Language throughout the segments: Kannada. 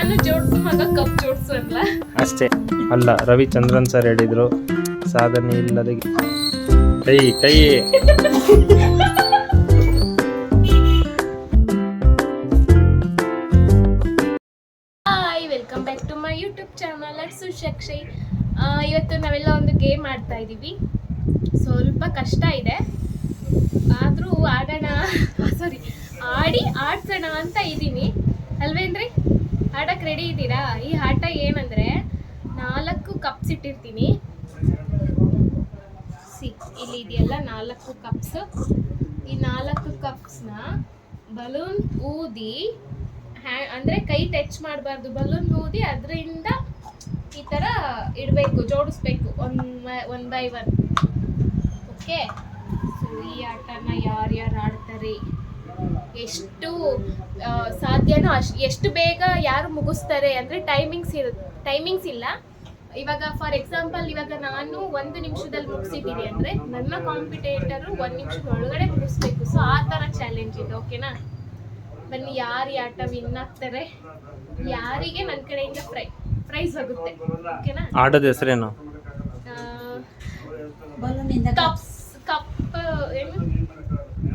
ನಾನು ಜೋಡ್ಸು ಮಗ ಕಪ್ ಜೋಡ್ಸು ಅಲ್ಲ ಅಷ್ಟೇ. ಅಲ್ಲ, ರವಿಚಂದ್ರನ್ ಸರ್ ಹೇಳಿದ್ರು ಸಾಧನೆ ಇಲ್ಲದ ಕೈ ಕೈ. Hi, welcome back to my YouTube channel at Sushakshi. ಇವತ್ತು ನಾವೆಲ್ಲ ಒಂದು ಗೇಮ್ ಆಡ್ತಾ ಇದ್ದೀವಿ. ಸ್ವಲ್ಪ ಕಷ್ಟ ಇದೆ, ಆದರೂ ಆಡ್ಸೋಣ ಅಂತ ಇದ್ದೀನಿ ಅಲ್ವೇನ್ರಿ? ಆಡಕ್ಕೆ ರೆಡಿ ಇದ್ದೀರಾ? ಈ ಆಟ ಏನಂದರೆ 4 ಕಪ್ಸ್ ಇಟ್ಟಿರ್ತೀನಿ. ಇಲ್ಲಿ ಇದೆಯಲ್ಲ 4 ಕಪ್ಸ್. ಈ 4 ಕಪ್ಸ್ನ ಬಲೂನ್ ಊದಿ, ಅಂದರೆ ಕೈ ಟಚ್ ಮಾಡಬಾರ್ದು, ಬಲೂನ್ ಊದಿ ಅದರಿಂದ ಈ ಥರ ಇಡಬೇಕು, ಜೋಡಿಸ್ಬೇಕು one by one. Okay, so ಈ ಆಟನ ಯಾರ್ಯಾರು ಆಡ್ತಾರೆ, ಎಷ್ಟು ಸಾಧ್ಯನೋ ಎಷ್ಟು ಬೇಗ ಯಾರು ಮುಗಿಸ್ತಾರೆ ಅಂದರೆ ಟೈಮಿಂಗ್ಸ್ ಇಲ್ಲ. ಇವಾಗ ಫಾರ್ ಎಕ್ಸಾಂಪಲ್, ಇವಾಗ ನಾನು 1 ನಿಮಿಷದಲ್ಲಿ ಮುಗಿಸಿದ್ದೀನಿ ಅಂದರೆ ನನ್ನ ಕಾಂಪಿಟೇಟರು 1 ನಿಮಿಷದ ಒಳಗಡೆ ಮುಗಿಸ್ಬೇಕು. ಸೊ ಆ ಥರ ಚಾಲೆಂಜ್ ಇದೆ. ಓಕೆನಾ? ಬನ್ನಿ, ಯಾರು ಈ ಆಟ ವಿನ್ ಆಗ್ತಾರೆ, ಯಾರಿಗೆ ನನ್ನ ಕಡೆಯಿಂದ ಪ್ರೈಸ್ ಹೋಗುತ್ತೆ. ಓಕೆನಾ? ಆಟದ ಹೆಸರೇನು? ಕಪ್ ಏನು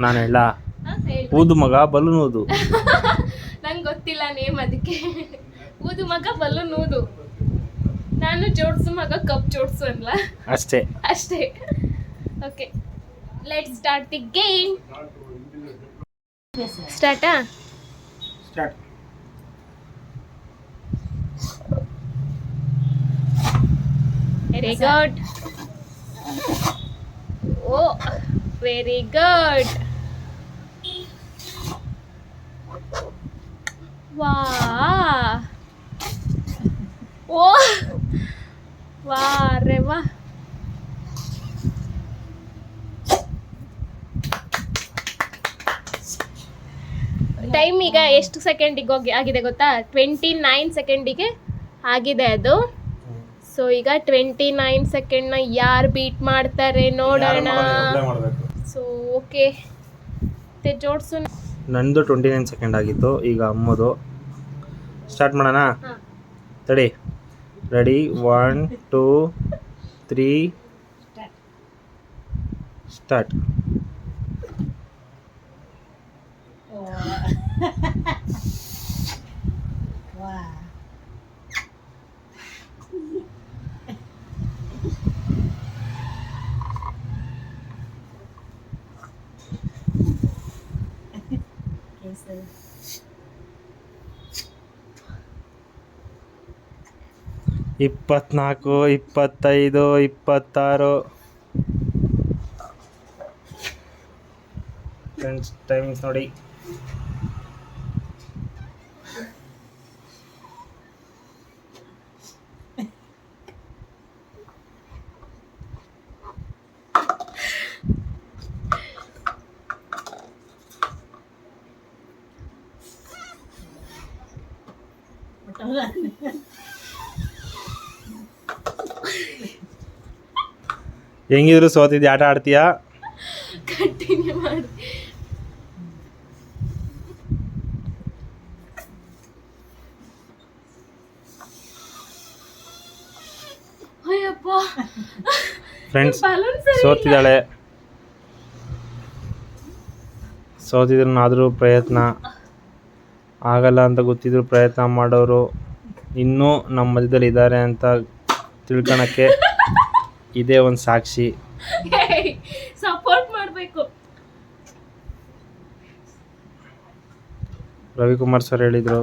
ನಾನು ಹೇಳ? ಊದು ಮಗ ಬಲೂನ್ ಊದು. ನಂಗೆ ಗೊತ್ತಿಲ್ಲ ನೇಮ್, ಅದಕ್ಕೆ ಊದು ಮಗ ಬಲೂನ್ ಊದು. ನಾನು ಜೋಡ್ಸು ಮಗ ಕಪ್ ಜೋಡ್ಸು ಅಲ್ಲ ಅಷ್ಟೇ. Okay, let's start the game. ಸ್ಟಾರ್ಟಾ? ಸ್ಟಾರ್ಟ್. Very good. ಓ, ವೆರಿ ಗುಡ್. ವಾ, ಓ ವಾ ರೇ ವಾ. ಟೈಮ್ ಈಗ ಎಷ್ಟು ಸೆಕೆಂಡಿಗೆ ಆಗಿದೆ ಗೊತ್ತಾ? 29 ಸೆಕೆಂಡಿಗೆ ಆಗಿದೆ ಅದು. ಸೊ ಈಗ 29 ಸೆಕೆಂಡ್ನ ಯಾರು ಬೀಟ್ ಮಾಡ್ತಾರೆ ನೋಡೋಣ. ಸೊ ಓಕೆ, ಜೋಡ್ಸು. ನಂದು 29 ಸೆಕೆಂಡ್ ಆಗಿತ್ತು, ಈಗ ಅಮ್ಮದು. ಸ್ಟಾರ್ಟ್ ಮಾಡೋಣ? ತಡಿ. Ready, 1 2 3 start. ಇಪ್ಪತ್ನಾಲ್ಕು, 25, 26. ಫ್ರೆಂಡ್ಸ್, ಟೈಮಿಂಗ್ಸ್ ನೋಡಿ. ಹೆಂಗಿದ್ರು ಸೋತಿದ್ದೆ, ಆಟ ಆಡ್ತೀಯಾ? ಕಂಟಿನ್ಯೂ ಮಾಡಿ. ಫ್ರೆಂಡ್ಸ್, ಸೋತಿದ್ದಾಳೆ. ಸೋತಿದ್ರು ಆದರೂ ಪ್ರಯತ್ನ ಆಗಲ್ಲ ಅಂತ ಗೊತ್ತಿದ್ರು ಪ್ರಯತ್ನ ಮಾಡೋರು ಇನ್ನೂ ನಮ್ಮ ಮಧ್ಯದಲ್ಲಿ ಇದ್ದಾರೆ ಅಂತ ತಿಳ್ಕೊಳಕ್ಕೆ ಇದೇ ಒಂದು ಸಾಕ್ಷಿ. ಸಪೋರ್ಟ್ ಮಾಡಬೇಕು. ರವಿಕುಮಾರ್ ಸರ್ ಹೇಳಿದರು,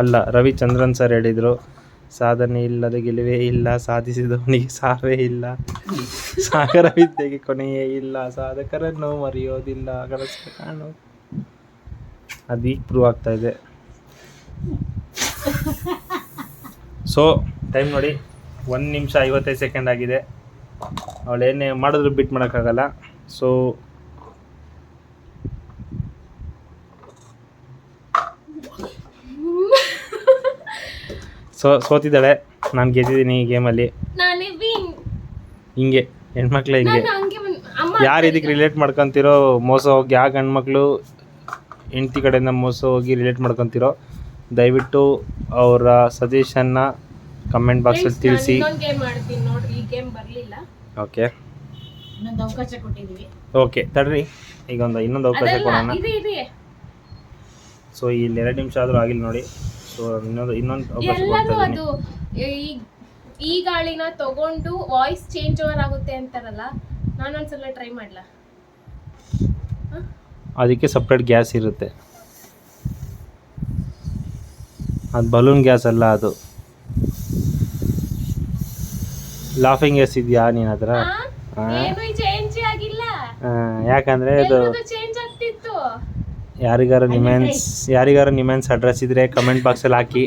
ಅಲ್ಲ ರವಿಚಂದ್ರನ್ ಸರ್ ಹೇಳಿದರು, ಸಾಧನೆ ಇಲ್ಲದ ಗೆಲುವೇ ಇಲ್ಲ, ಸಾಧಿಸಿದವನಿಗೆ ಸಾವೇ ಇಲ್ಲ, ಸಾಗರ ವಿದ್ಯೆಗೆ ಕೊನೆಯೇ ಇಲ್ಲ, ಸಾಧಕರನ್ನು ಮರೆಯೋದಿಲ್ಲ, ಕನಸು ಕಾಣು. ಅದೀಗ ಪ್ರೂವ್ ಆಗ್ತಾ ಇದೆ. ಸೊ ಟೈಮ್ ನೋಡಿ, 1 ನಿಮಿಷ 55 ಸೆಕೆಂಡ್ ಆಗಿದೆ. ಅವಳೇನೇ ಮಾಡಿದ್ರು ಬಿಟ್ ಮಾಡೋಕ್ಕಾಗಲ್ಲ. ಸೋತಿದ್ದಾಳೆ, ನಾನು ಗೆದ್ದಿದ್ದೀನಿ ಈ ಗೇಮಲ್ಲಿ. ಹಿಂಗೆ ಹೆಣ್ಮಕ್ಳು ಹಿಂಗೆ ಯಾರು ಇದಕ್ಕೆ ರಿಲೇಟ್ ಮಾಡ್ಕೊತಿರೋ, ಮೋಸ ಹೋಗಿ ಯಾವ ಗಂಡ್ಮಕ್ಳು ಹೆಂಡ್ತಿ ಕಡೆಯಿಂದ ಮೋಸ ಹೋಗಿ ರಿಲೇಟ್ ಮಾಡ್ಕೊತಿರೋ ದಯವಿಟ್ಟು ಅವರ ಸಜೆಷನ್ನ ಕಮೆಂಟ್ ಬಾಕ್ಸಲ್ಲಿ ತಿಳಿಸಿ. ಇನ್ನೊಂದು ಗೇಮ್ ಮಾಡ್ತೀನಿ ನೋಡ್ರಿ, ಈ ಗೇಮ್ ಬರಲಿಲ್ಲ. ಓಕೆ ಇನ್ನೊಂದು ಅವಕಾಶ ಕೊಟ್ಟಿದ್ದೀವಿ. ಓಕೆ ತಡ್ರಿ, ಈಗ ಇನ್ನೊಂದು ಅವಕಾಶ ಕೊಡೋಣ. ಇದೆ ಸೊ ಇಲ್ಲಿ 2 ನಿಮಿಷ ಆದರೂ ಆಗಿಲ್ಲ ನೋಡಿ. ಸೊ ಇನ್ನೊಂದು ಅವಕಾಶ ಎಲ್ಲರೂ ಕೊಡ್ತಾ ಅದು ಈ ಗಾಳಿನ ತಗೊಂಡು ವಾಯ್ಸ್ ಚೇಂಜ್ ಓವರ್ ಆಗುತ್ತೆ ಅಂತಾರಲ್ಲ, ನಾನೊಂದ್ಸಲ ಟ್ರೈ ಮಾಡ್ಲಾ? ಅದಕ್ಕೆ ಸಪ್ರೇಟ್ ಗ್ಯಾಸ್ ಇರುತ್ತೆ. ಅದು ಬಲೂನ್ ಗ್ಯಾಸ್ ಅಲ್ಲ, ಅದು ಲಾಫಿಂಗ್ ಗ್ಯಾಸ್ ಇದೆಯಾ ನಿನ್ನ ಹತ್ರ? ಏನು ಚೇಂಜ್ ಆಗಿಲ್ಲ, ಯಾಕಂದರೆ ಅದು ಚೇಂಜ್ ಆಗ್ತಿತ್ತು. ಯಾರಿಗಾರು ನಿಮೆನ್ಸ್ ಅಡ್ರೆಸ್ ಇದ್ದರೆ ಕಮೆಂಟ್ ಬಾಕ್ಸಲ್ಲಿ ಹಾಕಿ.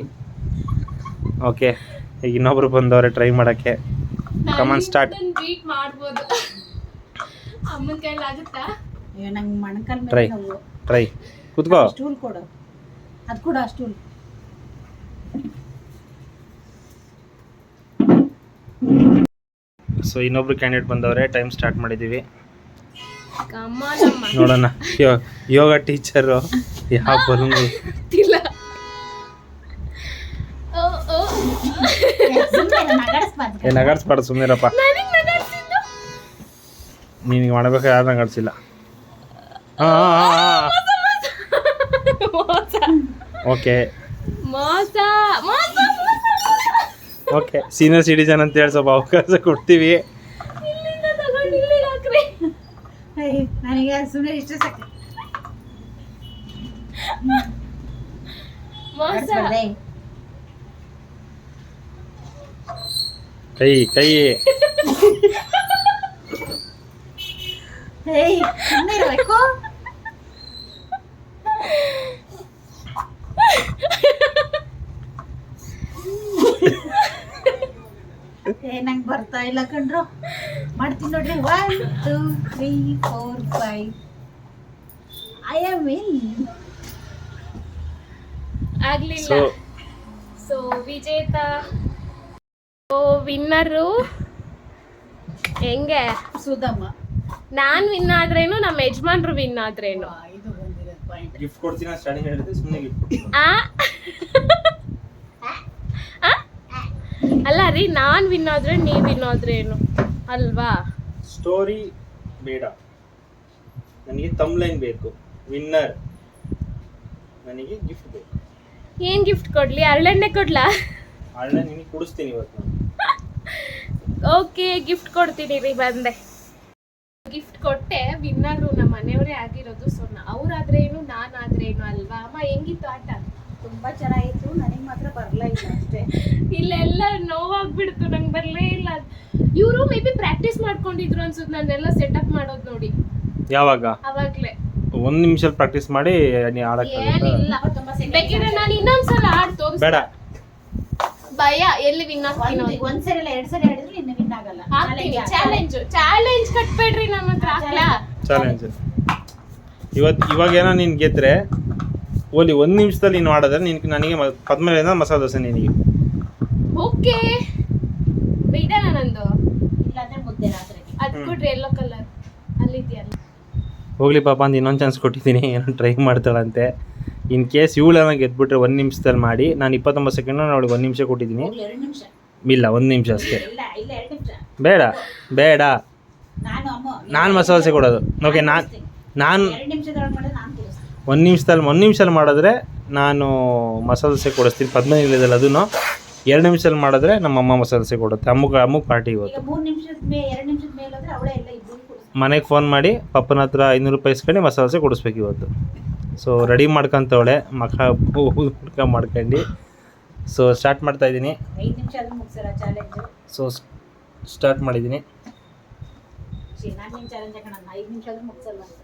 ಓಕೆ, ಈಗ ಇನ್ನೊಬ್ರು ಬಂದವ್ರೆ ಟ್ರೈ ಮಾಡೋಕ್ಕೆ. ಕಮಾನ್ ಸ್ಟಾರ್ಟ್. ಬೀಟ್ ಮಾಡ್ಬೋದು, ಅಮ್ಮನ ಕೈಲಿ ಆಗುತ್ತಾ? ಅಯ್ಯೋ ನಂಗೆ ಮಣಕಲ್ ಟ್ರೈ ಮೇಲೆ ನೋವು. ಟ್ರೈ ಕೂತ್ಕೋ. ಸ್ಟೂಲ್ ಕೊಡು, ಅದು ಕೂಡ ಸ್ಟೂಲ್. ಸೊ ಇನ್ನೊಬ್ರು ಕ್ಯಾಂಡಿಡೇಟ್ ಬಂದವ್ರೆ, ಟೈಮ್ ಸ್ಟಾರ್ಟ್ ಮಾಡಿದ್ದೀವಿ. ಕಮಾನಮ್ಮ ನೋಡೋಣ ಯೋಗ ಟೀಚರು ಯಾವ ಬಲೂನ್ ಗೊತ್ತಿಲ್ಲ. ನಗಾಡ್ಸ್ಬಾರ್ದು, ಸುಮ್ಮನಿರಪ್ಪ. ನೀನು ಮಾಡ್ಬೇಕಾದ್ರೆ ಯಾರು ನಗಾಡ್ಸಿಲ್ಲ. ಓಕೆ ಓಕೆ, ಸೀನಿಯರ್ ಸಿಟಿಜನ್ ಅಂತ ಹೇಳಿ ಸ್ವಲ್ಪ ಅವಕಾಶ ಕೊಡ್ತೀವಿ. ನನಗೆ ಸುಮ್ಮನೆ ಇಷ್ಟ ಸಾಕು. ಕೈ ಕೈ ಸುಮ್ಮನೆ ಇರಬೇಕು. ನಂಗೆ ಬರ್ತಾ ಇಲ್ಲ ಕಣ್ರು. ಮಾಡ್ತೀನಿ ನೋಡ್ರಿ. 1 2 3 4 5 ಐ ಆಮ್ ಇನ್. ಆಗ್ಲಿಲ್ಲ. ಸೊ ವಿಜೇತ, ವಿನ್ನರು ಹೆಂಗೆ? ಸುಧಮ್ಮ. ನಾನ್ ವಿನ್ ಆದ್ರೇನು, ನಮ್ಮ ಯಜಮಾನ್ರು ವಿನ್ ಆದ್ರೇನು? ಇದು ಬಂದಿರೋದು ಪಾಯಿಂಟ್. ಗಿಫ್ಟ್ ಕೊಡ್ತೀನಿ ಸ್ಟಾರ್ಟಿಂಗ್ ಹೇಳಿದ್ರೆ ಸುಮ್ಮನೆ ಗಿಫ್ಟ್. ಅಲ್ಲ ರೀ, ನಾನ್ ವಿನ್ ಆದ್ರೆ ನೀವ್ ವಿನ್ ಆದ್ರೇನು ಅಲ್ವಾ? ಸ್ಟೋರಿ ಬೇಡ ನನಗೆ, ತಮ್ಲೈನ್ ಬೇಕು. ವಿನ್ನರ್ ನನಗೆ ಗಿಫ್ಟ್ ಬೇಕು. ಏನ್ ಗಿಫ್ಟ್ ಕೊಡ್ಲಿ? ಅರಳೆಣ್ಣೆ ಕೊಡ್ಲಾ? ಅಣ್ಣ ನಿನಗೆ ಕೊಡಿಸ್ತೀನಿ ಇವತ್ತು. ಓಕೆ, ಗಿಫ್ಟ್ ಕೊಡ್ತೀನಿ ರೀ, ಬಂದೆ. ಗಿಫ್ಟ್ ಕೊಟ್ಟೆ, ವಿನ್ನರು ನಮ್ಮ ಮನೆಯವರೇ ಆಗಿರೋದು. ಸೊ ಅವ್ರಾದ್ರೇನು ನಾನಾದ್ರೇನು ಅಲ್ವಾ? ಅಮ್ಮ ಹೆಂಗಿತ್ತು ಆಟ? ತುಂಬಾ ಚೆನ್ನಾಗಿತ್ತು. ನನಗೆ ಮಾತ್ರ ಬರಲ್ಲ ಇಲ್ಲ ಅಷ್ಟೇ. ಇಲ್ಲೆಲ್ಲ ನೋವಾಗ್ಬಿಡ್ತು, ನಂಗೆ ಬರ್ಲೇ ಇಲ್ಲ. ಇವರು ಮೇ ಬಿ ಪ್ರಾಕ್ಟೀಸ್ ಮಾಡ್ಕೊಂಡಿದ್ರು ಅನ್ಸುತ್ತೆ ನಾನೆಲ್ಲ ಸೆಟಪ್ ಮಾಡೋದು ನೋಡಿ. ಯಾವಾಗ? ಅವಾಗ್ಲೇ 1 ನಿಮಿಷ ಪ್ರಾಕ್ಟೀಸ್ ಮಾಡಿ ನೀ ಆಡಕ್ಕೆ ಏನಿಲ್ಲ. ಬೇಕಿದ್ರೆ ನಾನು ಇನ್ನೊಂದ್ಸಲ ಆಡ್ ತೋರಿಸ್. ಬೇಡ, ಭಯ ಎಲ್ಲಿ ವಿನ್ ಆಗ್ತೀನೋ. ಒಂದ್ಸರಿ ಇಲ್ಲ 2 ಸರಿ ಆಡಿದ್ರು ಇನ್ನು ವಿನ್ ಆಗಲ್ಲ. ಚಾಲೆಂಜ್ ಕಟ್ಬೇಡ್ರಿ ನಮ್ಮ ಹತ್ರ. ಹಾಕ್ಲಾ ಚಾಲೆಂಜ್? ಇವಾಗೇನೋ ನೀನು ಗೆದ್ರೆ ಓಲಿ 1 ನಿಮಿಷದಲ್ಲಿ ನೀನು ಮಾಡಿದ್ರೆ ನನಗೆ ಪದ್ಮವೇದ ಮಸಾಲೆ ದೋಸೆ ನಿನಗೆ. ಓಕೆ, ಇದೆಲ್ಲ ನಂದು. ಇಲ್ಲಾಂದ್ರೆ ಮುದ್ದೆ ರಾತ್ರಿಗೆ. ಅದ್ ಕೊಡ್ರಿ, ಎಲ್ಲೋ ಕಲರ್ ಅಲ್ಲಿದ್ಯಲ್ಲ. ಹೋಗ್ಲಿ ಪಾಪ ಅಂತ ಇನ್ನೊಂದು ಚಾನ್ಸ್ ಕೊಟ್ಟಿದ್ದೀನಿ, ಏನೋ ಟ್ರೈ ಮಾಡ್ತಾಳಂತೆ. ಇನ್ ಕೇಸ್ ಇವಳನ್ನ ಗೆದ್ಬಿಟ್ರೆ 1 ನಿಮಿಷದಲ್ಲಿ ಮಾಡಿ. ನಾನು 29 ಸೆಕೆಂಡ್ ಅವಳಿಗೆ 1 ನಿಮಿಷ ಕೊಟ್ಟಿದ್ದೀನಿ. 2 ನಿಮಿಷ ಇಲ್ಲ, 1 ನಿಮಿಷ ಅಷ್ಟೇ. ಇಲ್ಲ 2 ನಿಮಿಷ. ಬೇಡ ಬೇಡ, ನಾನು ಮಸಾಲೆ ದೋಸೆ ಕೊಡೋದು. ಓಕೆ, ನಾನು 2 ನಿಮಿಷದೊಳಗೆ ಮಾಡಿದ್ರೆ ನಾನು ಕೊಡಿಸ್ತೀನಿ. 1 ನಿಮಿಷದಲ್ಲಿ ಮಾಡಿದ್ರೆ ನಾನು ಮಸಾಲೆ ದೋಸೆ ಕೊಡಿಸ್ತೀನಿ. 15 ಇಲ್ಲದಲ್ಲ, ಅದನ್ನು 2 ನಿಮಿಷದಲ್ಲಿ ಮಾಡಿದ್ರೆ ನಮ್ಮಮ್ಮ ಮಸಾಲೆ ದೋಸೆ ಕೊಡುತ್ತೆ. ಅಮ್ಮಕ್ಕೆ ಪಾರ್ಟಿ ಇವತ್ತು. ಈಗ 3 ನಿಮಿಷದ 2 ನಿಮಿಷದ ಮೇಲೆ ಹೋದ್ರೆ ಅವಳೇ ಎಲ್ಲ ಇಬ್ಬರು ಕೊಡಿಸ್ತೀನಿ. ಮನೆಗೆ ಫೋನ್ ಮಾಡಿ ಪಪ್ಪನ ಹತ್ರ 500 ರೂಪಾಯಿ ಇಸ್ಕೊಂಡು ಮಸಾಲೆ ದೋಸೆ ಕೊಡಿಸ್ಬೇಕು ಇವತ್ತು. ಸೊ ರೆಡಿ ಮಾಡ್ಕೊಂತವಳೆ, ಮಾಡ್ಕೊಂಡು. ಸೊ ಸ್ಟಾರ್ಟ್ ಮಾಡ್ತಾ ಇದ್ದೀನಿ. 5 ನಿಮಿಷ ಆದ್ರೂ ಮುಗಿಸಲ್ಲ ಚಾಲೆಂಜ್. ಸೊ ಸ್ಟಾರ್ಟ್ ಮಾಡಿದ್ದೀನಿ. ನಾನು ನಿನ್ನ ಚಾಲೆಂಜ್ ಹಾಕೋಣ. 5 ನಿಮಿಷ ಆದ್ರೂ ಮುಗಿಸಲ್ಲ ಅಂತ.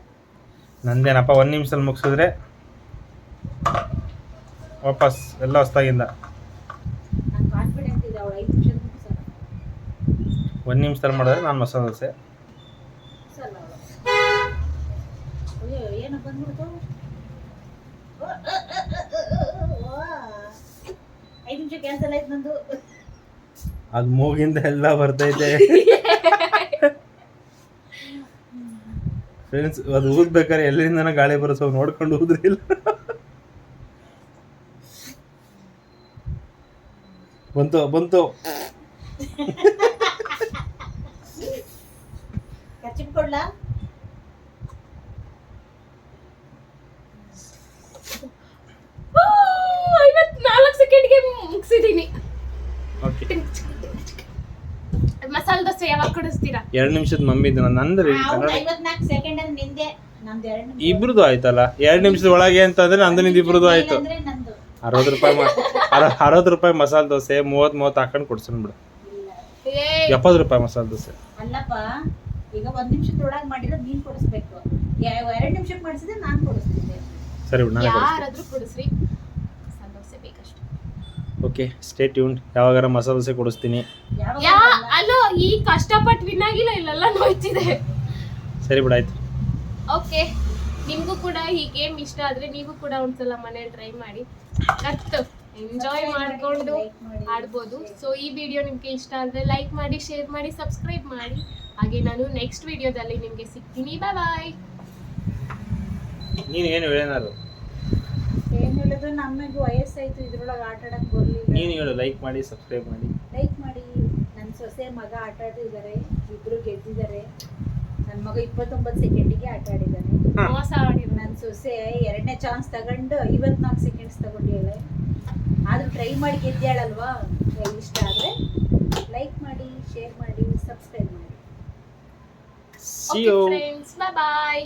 ನಂದೇನಪ್ಪ, 1 ನಿಮಿಷದಲ್ಲಿ ಮುಗಿಸಿದ್ರೆ ವಾಪಸ್ ಎಲ್ಲ ಹೊಸ್ದಾಗಿಂದ. ನಾನು ಕಾನ್ಫಿಡೆಂಟ್ ಇದೆ ಅವಳು 5 ನಿಮಿಷದ ಮುಗಿಸಲ್ಲ. 1 ನಿಮಿಷದಲ್ಲಿ ಮಾಡಿದ್ರೆ ನಾನು ಮಸಾಲೆ ದೋಸೆ. ಮುಗಿಸಲ್ಲ ಅವಳು. ಅಯ್ಯೋ ಏನು ಬಂದ್ಬಿಡ್ತು. 5 ನಿಮಿಷ ಕ್ಯಾನ್ಸಲ್ ಆಯ್ತು ನಂದು. ಅದು ಮೂಗಿಂದ ಎಲ್ಲ ಬರ್ತೈತೆ ಫ್ರೆಂಡ್ಸ್. ಅದು ಊದ್ಬೇಕಾದ್ರೆ ಎಲ್ಲಿಂದನ ಗಾಳಿ ಬರೋ ನೋಡ್ಕೊಂಡು ಊದ್ರಿಲ್ಲ. ಬಂತು ಬಂತು. ಕಚ್ಚಿಟ್ಕೊಳ್ಳ. 54 ಸೆಕೆಂಡ್ಗೆ ಮುಗಿಸಿದೀನಿ. ಓಕೆ, ಮಸಾಲೆ ದೋಸೆ ಯಾವಾಗ ಕೊಡಿಸ್ತೀರಾ? 2 ನಿಮಿಷದ ಮಮ್ಮಿದು ನಂದು ಅವ್ನು 54 ಸೆಕೆಂಡ್ ಅಂದ್ರೆ ನಿಂದೆ, ನಂದು 2 ನಿಮಿಷ. ಇಬ್ರದ್ದು ಆಯ್ತಲ್ಲ. 2 ನಿಮಿಷದ ಒಳಗೆ ಅಂತಂದ್ರೆ ನಂದು ನಿಂದು ಇಬ್ರದ್ದು ಆಯ್ತು. ಅಂದ್ರೆ ನಂದು 60 ರೂಪಾಯಿ 60 ರೂಪಾಯಿ ಮಸಾಲೆ ದೋಸೆ 30 ಹಾಕೊಂಡು ಕೊಡ್ಸೋಣ ಬಿಡು. ಏ 70 ರೂಪಾಯಿ ಮಸಾಲೆ ದೋಸೆ. ಅಲ್ಲಪ್ಪ, ಈಗ 1 ನಿಮಿಷದೊಳಗೆ ಮಾಡಿರೋದು ನೀನ್ ಕೊಡಿಸ್ಬೇಕು. 2 ನಿಮಿಷಕ್ಕೆ ಮಾಡಿಸಿದ್ರೆ ನಾನು ಕೊಡಿಸ್ತಿದ್ದೆ. ಸರಿ ಬಿಡು, ನಾನೇ ಕೊಡಿಸ್ತೀನಿ. ಯಾರಾದ್ರೂ ಕೊಡಿಸ್ರಿ, ಮಸಾಲೆ ದೋಸೆ ಬೇಕಷ್ಟೇ. Okay, stay tuned. ಯಾವಾಗಾರ ಮಸಾಲೆ ದೋಸೆ ಕೊಡಿಸ್ತೀನಿ. ಯಾ ಅಲ್ಲೋ ಈ ಕಷ್ಟಪಟ್ಟು ವಿನ್ ಆಗಿಲ್ಲ, ಇಲ್ಲೆಲ್ಲ ನೋಯ್ತಿದೆ. ಸರಿ ಬಿಡು, ಆಯ್ತು. ಓಕೆ, ನಿಮಗೂ ಕೂಡ ಈ ಗೇಮ್ ಇಷ್ಟ ಆದ್ರೆ ನೀವು ಕೂಡ ಒಂದ್ಸಲ ಮನೇಲಿ ಟ್ರೈ ಮಾಡಿ, ಕತ್ತು ಎಂಜಾಯ್ ಮಾಡ್ಕೊಂಡು ಆಡ್ಬೋದು. ಸೊ ಈ ವಿಡಿಯೋ ನಿಮ್ಗೆ ಇಷ್ಟ ಆದ್ರೆ ಲೈಕ್ ಮಾಡಿ, ಶೇರ್ ಮಾಡಿ, ಸಬ್ಸ್ಕ್ರೈಬ್ ಮಾಡಿ. ಹಾಗೆ ನಾನು ನೆಕ್ಸ್ಟ್ ವಿಡಿಯೋದಲ್ಲಿ ನಿಮ್ಗೆ ಸಿಗ್ತೀನಿ. ಬಾಯ್ ಬಾಯ್. ನೀನು ಏನು ಹೇಳೇನಾರು ಏನ್ ಹೇಳೋದು, ನಮಗೆ ವಯಸ್ಸಾಯ್ತು, ಇದ್ರೊಳಗೆ ಆಟ ಆಡಕ್ ಬರ್ಲಿಲ್ಲ. ನೀನು ಹೇಳು, ಲೈಕ್ ಮಾಡಿ, ಸಬ್ಸ್ಕ್ರೈಬ್ ಮಾಡಿ. ಲೈಕ್ ಮಾಡಿ. ನನ್ನ ಸೊಸೆ ಮಗ ಆಟ ಆಡಿದ್ದಾರೆ, ಇಬ್ರು ಗೆದ್ದಿದ್ದಾರೆ. ನನ್ನ ಮಗ 29 ಸೆಕೆಂಡಿಗೆ ಆಟ ಆಡಿದ್ದಾನೆ. ಮೋಸ ಆಡಿರೋ ನನ್ನ ಸೊಸೆ 2ನೇ ಚಾನ್ಸ್ ತಗೊಂಡು 54 ಸೆಕೆಂಡ್ಸ್ ತಗೊಂಡಿದ್ದಾಳೆ. ಆದ್ರೂ ಟ್ರೈ ಮಾಡಿ ಗೆದ್ದಾಳಲ್ವಾ. ಇಷ್ಟ ಆದ್ರೆ ಲೈಕ್ ಮಾಡಿ, ಶೇರ್ ಮಾಡಿ, ಸಬ್ಸ್ಕ್ರೈಬ್ ಮಾಡಿ. See okay you. Friends, bye bye.